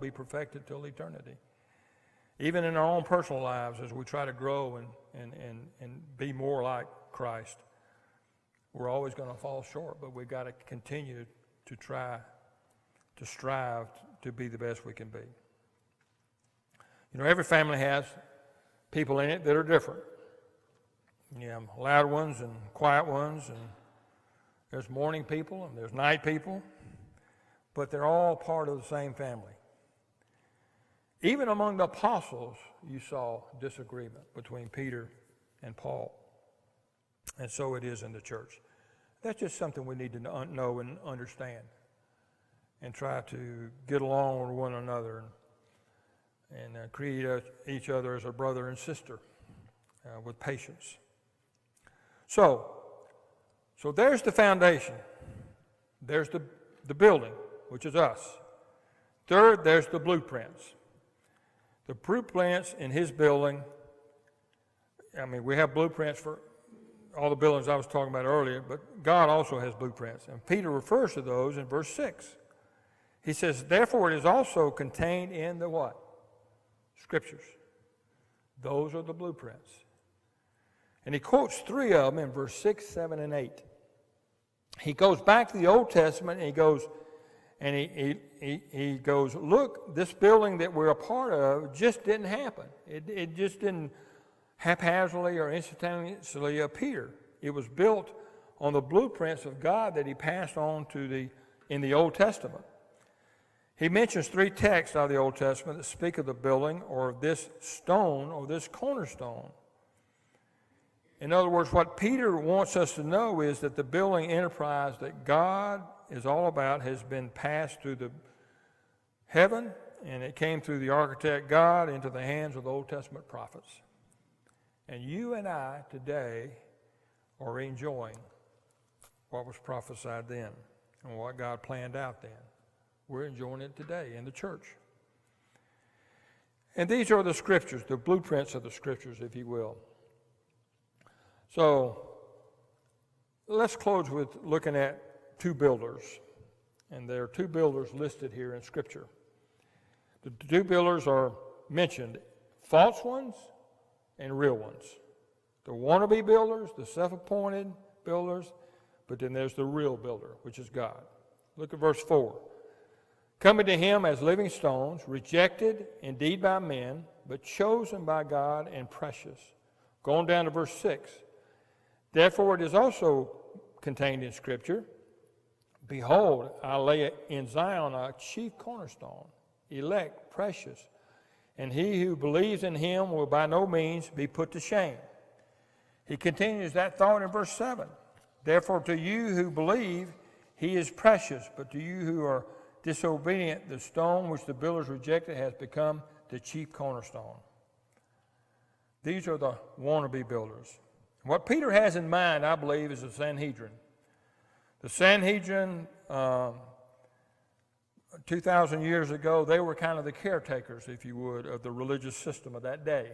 be perfected till eternity. Even in our own personal lives, as we try to grow and be more like Christ, we're always going to fall short, but we've got to continue to try to strive to be the best we can be. You know, every family has people in it that are different. You have loud ones and quiet ones, and there's morning people and there's night people, but they're all part of the same family. Even among the apostles, you saw disagreement between Peter and Paul. And so it is in the church. That's just something we need to know and understand and try to get along with one another and treat each other as a brother and sister with patience. So there's the foundation. There's the building, which is us. Third, there's the blueprints. The blueprints in his building, I mean, we have blueprints for all the buildings I was talking about earlier, but God also has blueprints. And Peter refers to those in verse 6. He says, therefore it is also contained in the what? Scriptures. Those are the blueprints. And he quotes 3 of them in verse 6, 7, and 8. He goes back to the Old Testament and he goes, look, this building that we're a part of just didn't happen. It just didn't haphazardly or instantaneously appear. It was built on the blueprints of God that he passed on in the Old Testament. He mentions 3 texts out of the Old Testament that speak of the building or of this stone or this cornerstone. In other words, what Peter wants us to know is that the building enterprise that God is all about has been passed through the heaven, and it came through the architect God into the hands of the Old Testament prophets. And you and I today are enjoying what was prophesied then and what God planned out then. We're enjoying it today in the church. And these are the scriptures, the blueprints of the scriptures, if you will. So let's close with looking at 2 builders. And there are 2 builders listed here in Scripture. The 2 builders are mentioned, false ones and real ones. The wannabe builders, the self-appointed builders, but then there's the real builder, which is God. Look at verse 4. Coming to him as living stones, rejected indeed by men, but chosen by God and precious. Going down to verse 6. Therefore it is also contained in Scripture, behold, I lay in Zion a chief cornerstone, elect, precious, and he who believes in him will by no means be put to shame. He continues that thought in verse 7. Therefore to you who believe, he is precious, but to you who are disobedient, the stone which the builders rejected has become the chief cornerstone. These are the wannabe builders. What Peter has in mind, I believe, is the Sanhedrin. The Sanhedrin, 2,000 years ago, they were kind of the caretakers, if you would, of the religious system of that day.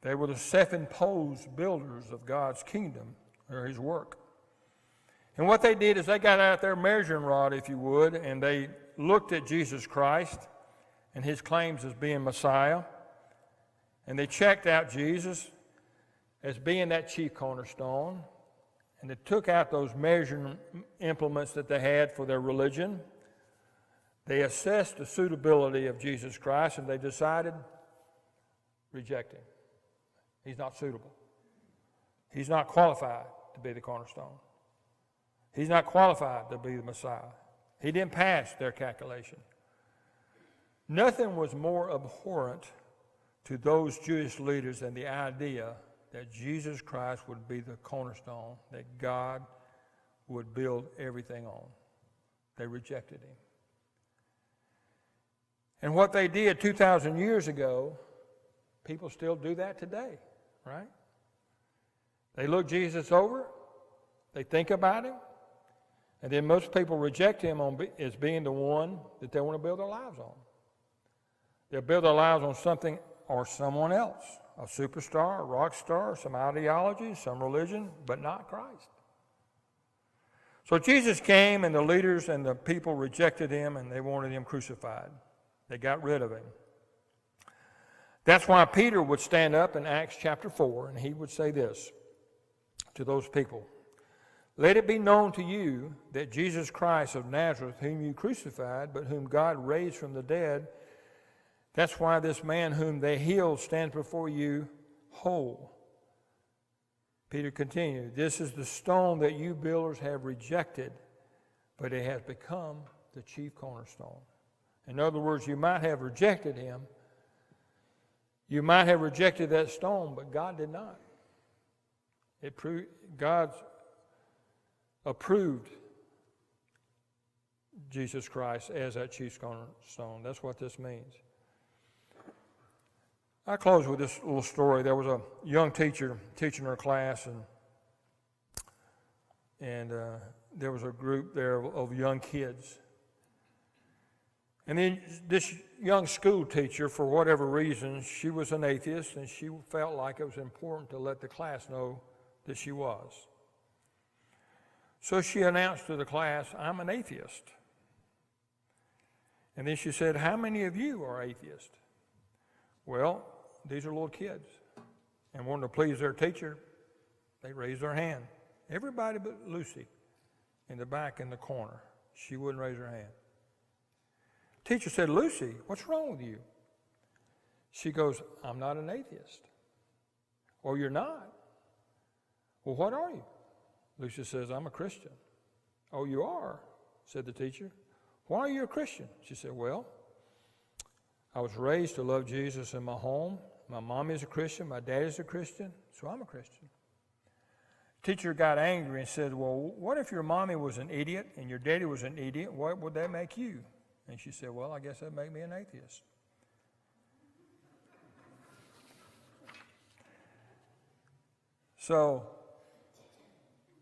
They were the self-imposed builders of God's kingdom, or his work. And what they did is they got out their measuring rod, if you would, and they looked at Jesus Christ and his claims as being Messiah, and they checked out Jesus as being that chief cornerstone, and they took out those measuring implements that they had for their religion. They assessed the suitability of Jesus Christ, and they decided, reject him. He's not suitable. He's not qualified to be the cornerstone. He's not qualified to be the Messiah. He didn't pass their calculation. Nothing was more abhorrent to those Jewish leaders than the idea that Jesus Christ would be the cornerstone, that God would build everything on. They rejected him. And what they did 2,000 years ago, people still do that today, right? They look Jesus over, they think about him, and then most people reject him as being the one that they want to build their lives on. They'll build their lives on something or someone else. A superstar, a rock star, some ideology, some religion, but not Christ. So Jesus came, and the leaders and the people rejected him, and they wanted him crucified. They got rid of him. That's why Peter would stand up in Acts chapter 4, and he would say this to those people. Let it be known to you that Jesus Christ of Nazareth, whom you crucified, but whom God raised from the dead, that's why this man whom they healed stands before you whole. Peter continued, this is the stone that you builders have rejected, but it has become the chief cornerstone. In other words, you might have rejected him. You might have rejected that stone, but God did not. God approved Jesus Christ as that chief cornerstone. That's what this means. I close with this little story. There was a young teacher teaching her class, and there was a group there of young kids. And then this young school teacher, for whatever reason, she was an atheist, and she felt like it was important to let the class know that she was. So she announced to the class, I'm an atheist. And then she said, how many of you are atheists? Well, these are little kids. And wanting to please their teacher, they raised their hand. Everybody but Lucy in the back in the corner. She wouldn't raise her hand. Teacher said, Lucy, what's wrong with you? She goes, I'm not an atheist. Oh, you're not? Well, what are you? Lucy says, I'm a Christian. Oh, you are? Said the teacher. Why are you a Christian? She said, well, I was raised to love Jesus in my home. My mom is a Christian. My dad is a Christian. So I'm a Christian. Teacher got angry and said, well, what if your mommy was an idiot and your daddy was an idiot? What would that make you? And she said, well, I guess that'd make me an atheist. So,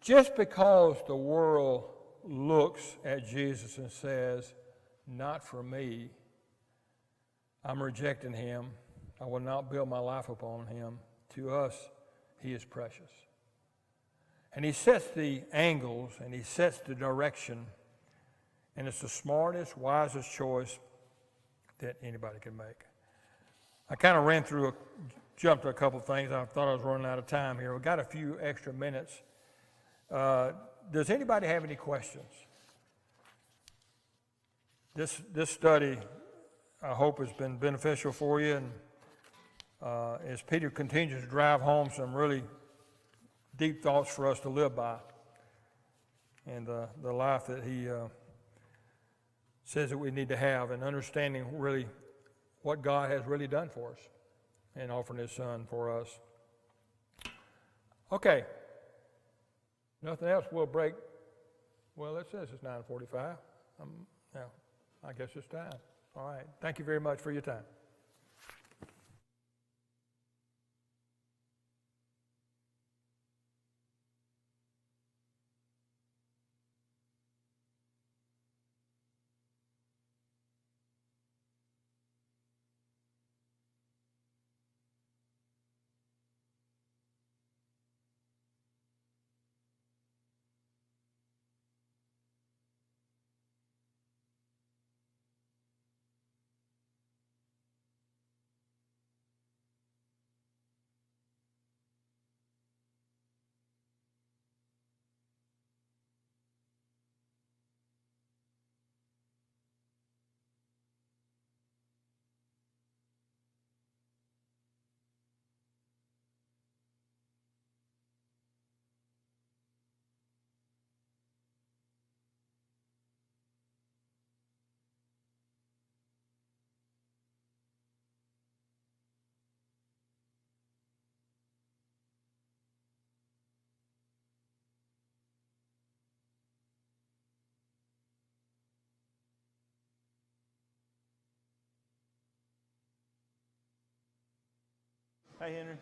just because the world looks at Jesus and says, not for me, I'm rejecting him, I will not build my life upon him, to us, he is precious. And he sets the angles and he sets the direction, and it's the smartest, wisest choice that anybody can make. I kind of jumped to a couple things. I thought I was running out of time here. We've got a few extra minutes. Does anybody have any questions? This study, I hope, has been beneficial for you. And as Peter continues to drive home some really deep thoughts for us to live by, and the life that he says that we need to have, and understanding really what God has really done for us and offering his son for us. Okay. Nothing else. We'll break. Well, it says it's 9:45. Now, I guess it's time. All right. Thank you very much for your time. Hey, Henry.